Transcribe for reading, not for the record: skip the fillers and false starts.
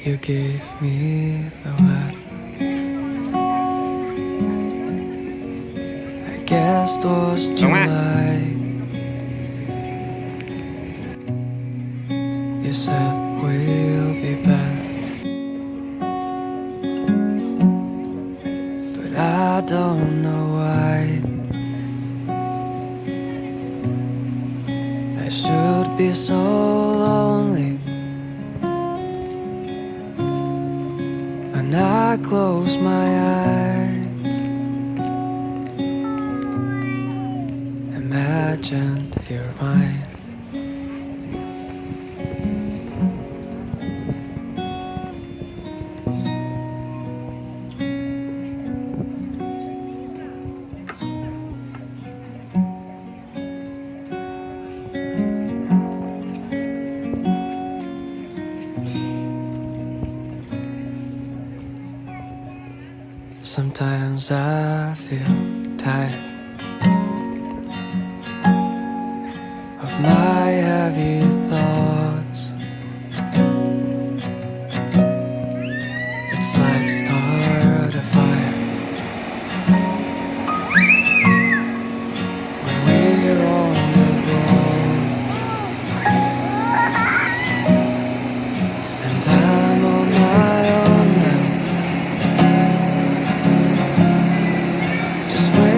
You gave me the wet. I guess it was July. You said we'll be back, but I don't know why. I should be so lonely when I close my eyes. Imagine you're mine. Sometimes I feel tired,